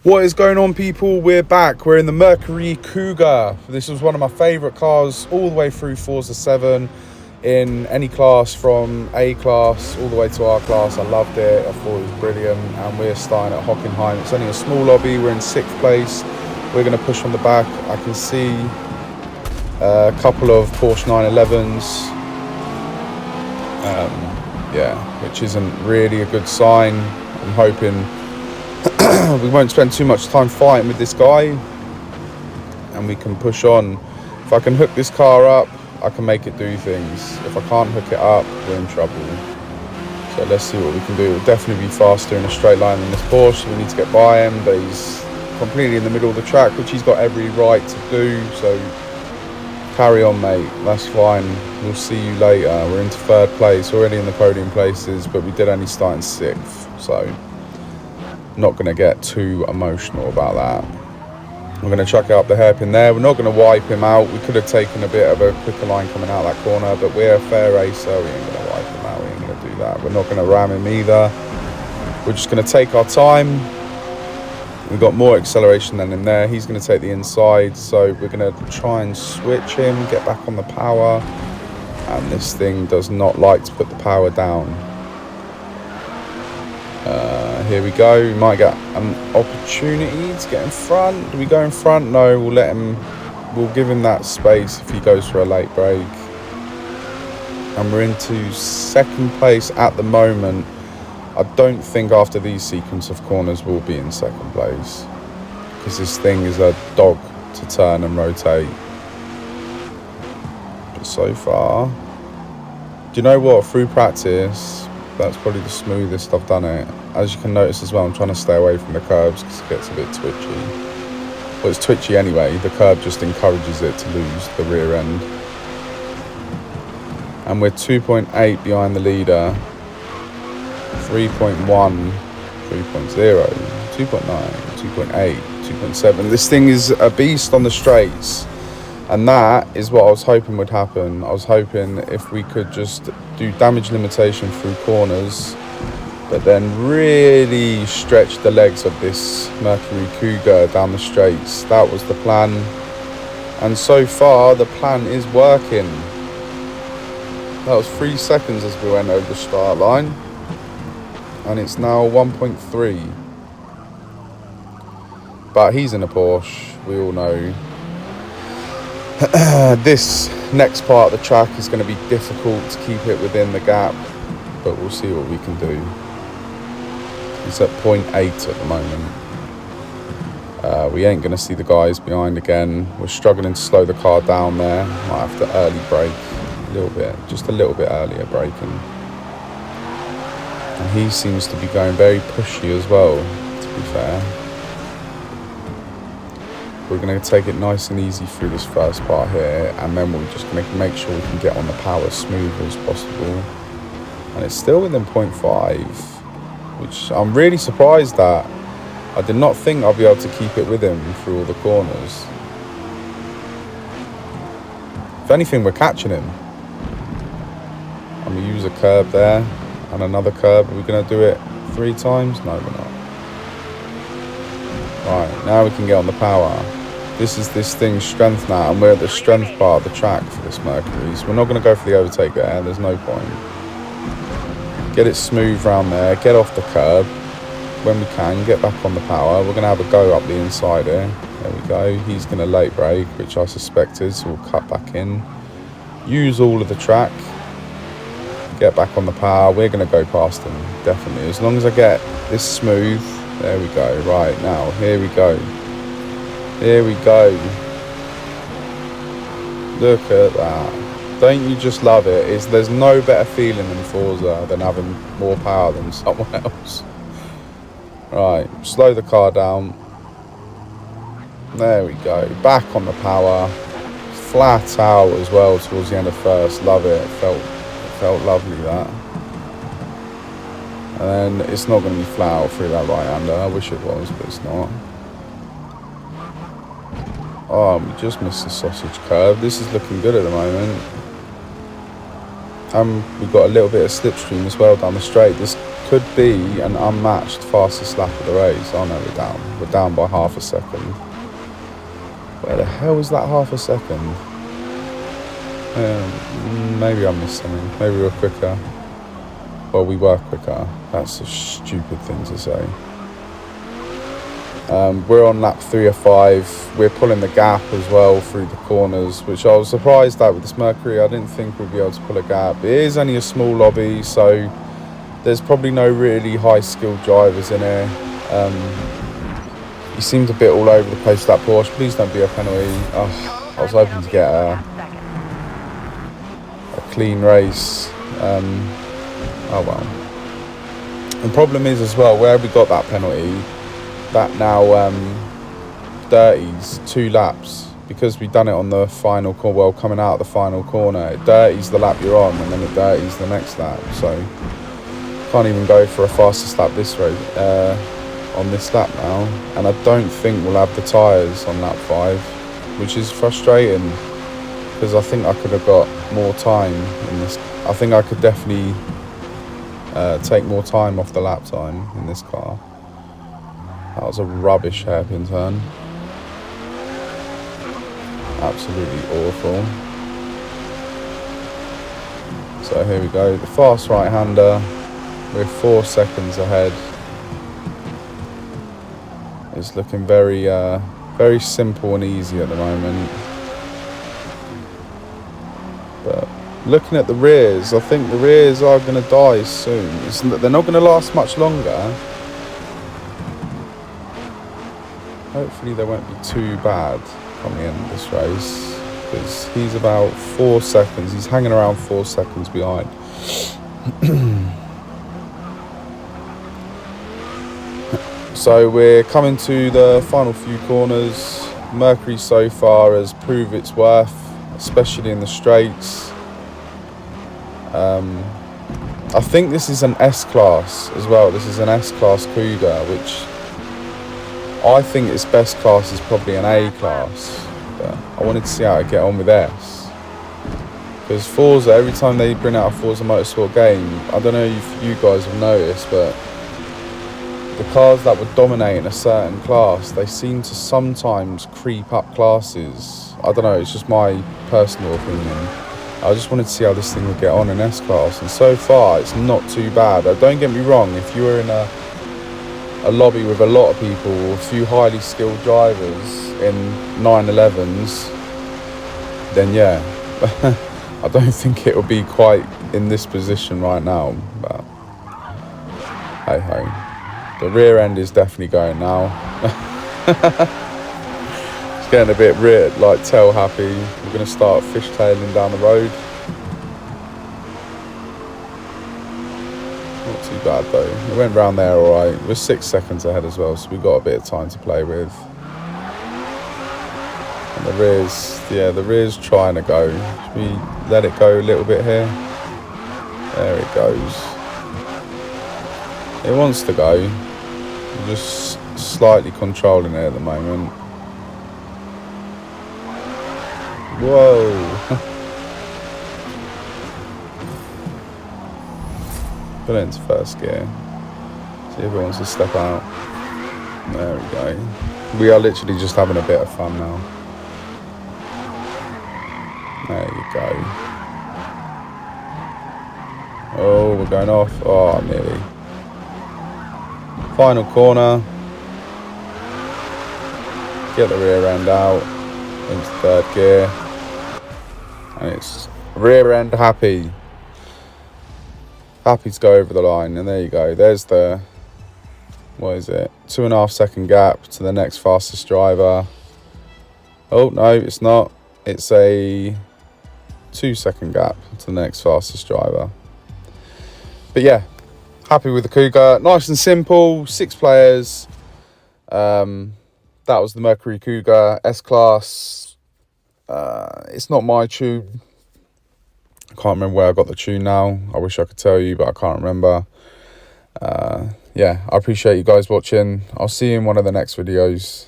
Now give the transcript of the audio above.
What is going on, people? We're back. We're in the Mercury Cougar. This was one of my favourite cars all the way through Forza 7 in any class, from A class all the way to R class. I loved it. I thought it was brilliant. And we're starting at Hockingheim. It's only a small lobby. We're in 6th place. We're going to push on the back. I can see a couple of Porsche 911s. Which isn't really a good sign. I'm hoping we won't spend too much time fighting with this guy and we can push on. If I can hook this car up, I can make it do things. If I can't hook it up, we're in trouble. So let's see what we can do. It'll definitely be faster in a straight line than this Porsche. We need to get by him, but he's completely in the middle of the track, which he's got every right to do. So carry on, mate. That's fine. We'll see you later. We're into 3rd place, already in the podium places, but we did only start in 6th. So not going to get too emotional about that. We're going to chuck it up the hairpin there. We're not going to wipe him out. We could have taken a bit of a quicker line coming out that corner, but we're a fair racer. We ain't going to wipe him out. We ain't going to do that. We're not going to ram him either. We're just going to take our time. We've got more acceleration than him there. He's going to take the inside, so we're going to try and switch him, get back on the power. And this thing does not like to put the power down. Here we go. We might get an opportunity to get in front. Do we go in front? No, we'll let him. We'll give him that space if he goes for a late break. And we're into 2nd place at the moment. I don't think after these sequence of corners we'll be in 2nd place, because this thing is a dog to turn and rotate. But so far, do you know what? Through practice, that's probably the smoothest I've done it. As you can notice as well, I'm trying to stay away from the curbs because it gets a bit twitchy. Well, it's twitchy anyway. The curb just encourages it to lose the rear end. And we're 2.8 behind the leader. 3.1, 3.0, 2.9, 2.8, 2.7. This thing is a beast on the straights. And that is what I was hoping would happen. I was hoping if we could just do damage limitation through corners, but then really stretch the legs of this Mercury Cougar down the straights. That was the plan. And so far, the plan is working. That was 3 seconds as we went over the start line. And it's now 1.3. But he's in a Porsche, we all know. This next part of the track is going to be difficult to keep it within the gap, but we'll see what we can do. It's at 0.8 at the moment. We ain't going to see the guys behind again. We're struggling to slow the car down there. Might have to early brake a little bit, just a little bit earlier braking. And he seems to be going very pushy as well, to be fair. We're going to take it nice and easy through this first part here, and then we're just going to make sure we can get on the power smooth as possible. And it's still within 0.5, which I'm really surprised at. I did not think I'd be able to keep it with him through all the corners. If anything, we're catching him. I'm going to use a curb there and another curb. Are we going to do it 3 times? No, we're not. Right, now we can get on the power. This is this thing's strength now, and we're at the strength part of the track for this Mercury. So we're not going to go for the overtake there. There's no point. Get it smooth round there. Get off the curb when we can. Get back on the power. We're going to have a go up the inside here. There we go. He's going to late brake, which I suspected, so we'll cut back in. Use all of the track. Get back on the power. We're going to go past him, definitely. As long as I get this smooth. There we go. Right, now, here we go. Here we go. Look at that. Don't you just love it? There's no better feeling in Forza than having more power than someone else. Right, slow the car down. There we go. Back on the power. Flat out as well towards the end of first. Love it. It felt lovely, that. And then it's not going to be flat out through that right-hander. I wish it was, but it's not. Oh, we just missed the sausage curve. This is looking good at the moment. We've got a little bit of slipstream as well down the straight. This could be an unmatched fastest lap of the race. Oh no, we're down by half a second. Where the hell is that half a second? Maybe I missed something. Maybe we were quicker. Well, we were quicker. That's a stupid thing to say. We're on lap 3 of 5. We're pulling the gap as well through the corners, which I was surprised at with this Mercury. I didn't think we'd be able to pull a gap. It is only a small lobby, so there's probably no really high-skilled drivers in here. He seemed a bit all over the place with that Porsche. Please don't be a penalty. Oh, I was hoping to get a clean race. Oh well. The problem is as well, where we got that penalty, that now dirties 2 laps, because we've done it on the final corner. Well, coming out of the final corner, it dirties the lap you're on, and then it dirties the next lap. So can't even go for a fastest lap this race on this lap now, and I don't think we'll have the tyres on lap 5, which is frustrating because I think I could have got more time in this. I think I could definitely take more time off the lap time in this car. That was a rubbish hairpin turn. Absolutely awful. So here we go. The fast right-hander. We're 4 seconds ahead. It's looking very, very simple and easy at the moment. But looking at the rears, I think the rears are going to die soon. They're not going to last much longer. Hopefully they won't be too bad on the end of this race, because he's about 4 seconds. He's hanging around 4 seconds behind. So we're coming to the final few corners. Mercury so far has proved its worth, especially in the straights. I think this is an S-Class as well. This is an S-Class Cougar, which I think its best class is probably an A-Class. But I wanted to see how it get on with S. Because Forza, every time they bring out a Forza Motorsport game, I don't know if you guys have noticed, but the cars that would dominate in a certain class, they seem to sometimes creep up classes. I don't know, it's just my personal opinion. I just wanted to see how this thing would get on in S-Class, and so far it's not too bad. Don't get me wrong, if you were in a lobby with a lot of people, a few highly skilled drivers in 911s, then yeah, I don't think it will be quite in this position right now, but hey ho. The rear end is definitely going now. It's getting a bit like tail happy. We're going to start fishtailing down the road. Not too bad though. It went round there alright. We're 6 seconds ahead as well, so we've got a bit of time to play with. And the rear's, yeah, the rear's trying to go. Should we let it go a little bit here? There it goes. It wants to go. We're just slightly controlling it at the moment. Whoa. Put it into first gear. See if it wants to step out. There we go. We are literally just having a bit of fun now. There you go. Oh, we're going off. Oh, nearly. Final corner. Get the rear end out into third gear. And it's rear end happy. Happy to go over the line. And there you go. There's the, what is it? 2.5 second gap to the next fastest driver. Oh, no, it's not. It's a 2 second gap to the next fastest driver. But yeah, happy with the Cougar. Nice and simple, 6 players. That was the Mercury Cougar S-Class. It's not my tune. I can't remember where I got the tune now. I wish I could tell you, but I can't remember. Yeah, I appreciate you guys watching. I'll see you in one of the next videos.